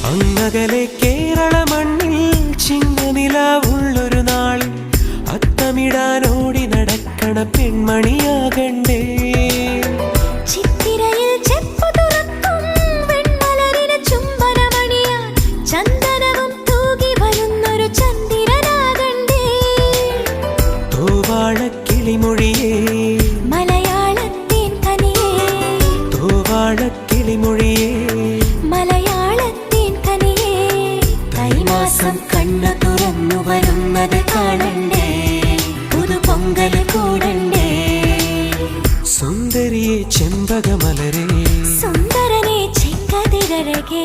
അങ്ങകലെ കേരള മണ്ണിൽ ചിങ്ങനിലാവുള്ളൊരു നാളിൽ അത്തമിടാനോടി നടക്കണ പെൺമണിയാകണ്ടേ. ചിത്തിരയിൽ ചെപ്പു തുറക്കും വെൺമലരിന് ചുംബനമണിയാൻ ചന്ദനവും തൂകി വരുന്നൊരു ചന്ദ്രനാകണ്ടേ. തൂവാളക്കിളിമൊഴിയേ മലയാളത്തിൻ കനിയേ, തൂവാളക്കിളിമൊഴിയേ മലയാളത്തിൻ കനിയേ. തൈമാസം കണ്ണു തുറന്നു വരുന്നത് കാണണ്ടേ, പുതുപൊങ്കല് കൂടണ്ടേ. സുന്ദരിയെ ചെമ്പകമലരേ, സുന്ദരനെ ചെങ്കതിരഴകേ.